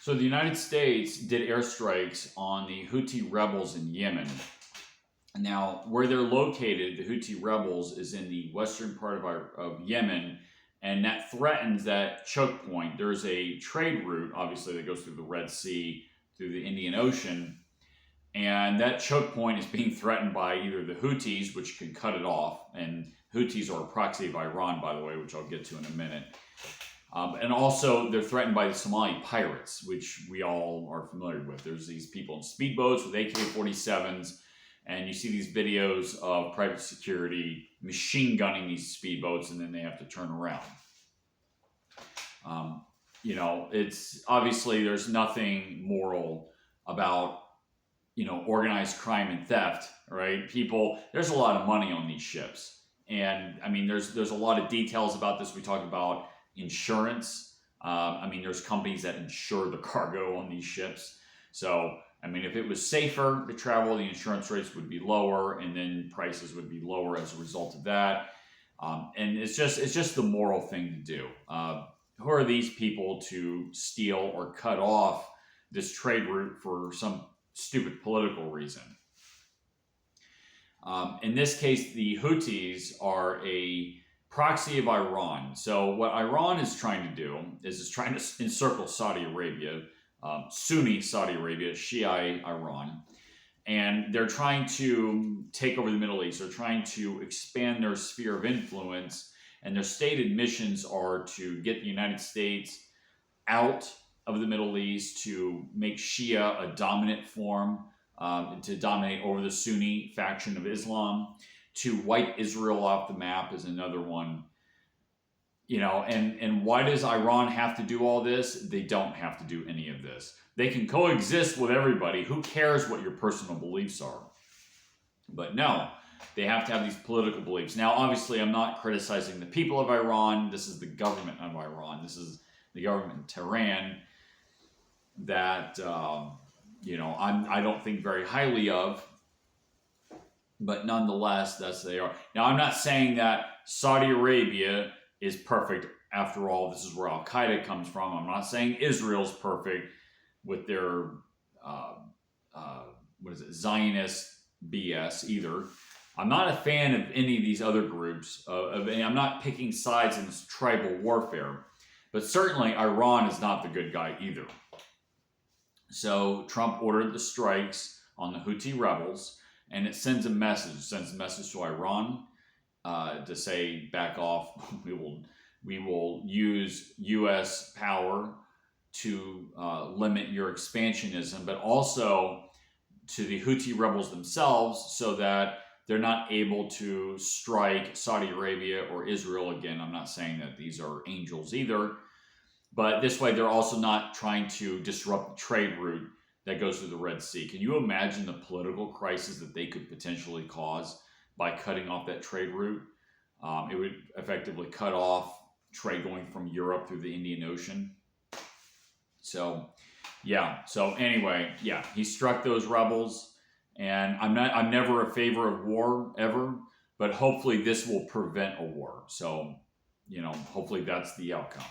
So the United States did airstrikes on the Houthi rebels in Yemen. Now, where they're located, the Houthi rebels is in the western part of Yemen, and that threatens that choke point. There's a trade route, obviously, that goes through the Red Sea, through the Indian Ocean, and that choke point is being threatened by either the Houthis, which could cut it off, and Houthis are a proxy of Iran, by the way, which I'll get to in a minute. And also, they're threatened by the Somali pirates, which we all are familiar with. There's these people in speedboats with AK-47s, and you see these videos of private security machine gunning these speedboats, and then they have to turn around. It's obviously there's nothing moral about organized crime and theft, right? There's a lot of money on these ships, and I mean, there's a lot of details about this. We talk about insurance. There's companies that insure the cargo on these ships. So, if it was safer to travel, the insurance rates would be lower, and then prices would be lower as a result of that. And it's just the moral thing to do. Who are these people to steal or cut off this trade route for some stupid political reason? In this case, the Houthis are a proxy of Iran. So what Iran is trying to do is trying to encircle Saudi Arabia, Sunni Saudi Arabia, Shia Iran, and they're trying to take over the Middle East. They're trying to expand their sphere of influence, and their stated missions are to get the United States out of the Middle East, to make Shia a dominant form, to dominate over the Sunni faction of Islam, to wipe Israel off the map is another one. And why does Iran have to do all this? They don't have to do any of this. They can coexist with everybody. Who cares what your personal beliefs are? But no, they have to have these political beliefs. Now, obviously, I'm not criticizing the people of Iran. This is the government of Iran. This is the government in Tehran that, I don't think very highly of. But nonetheless, that's they are. Now, I'm not saying that Saudi Arabia is perfect. After all, this is where Al-Qaeda comes from. I'm not saying Israel's perfect with their, Zionist BS either. I'm not a fan of any of these other groups. I'm not picking sides in this tribal warfare. But certainly, Iran is not the good guy either. So, Trump ordered the strikes on the Houthi rebels. And it sends a message to Iran to say, back off. We will use U.S. power to limit your expansionism, but also to the Houthi rebels themselves, so that they're not able to strike Saudi Arabia or Israel again. I'm not saying that these are angels either, but this way they're also not trying to disrupt the trade route that goes through the Red Sea. Can you imagine the political crisis that they could potentially cause by cutting off that trade route? It would effectively cut off trade going from Europe through the Indian Ocean. So, yeah. So anyway, yeah, he struck those rebels, and I'm never a favor of war ever, but hopefully this will prevent a war. So, hopefully that's the outcome.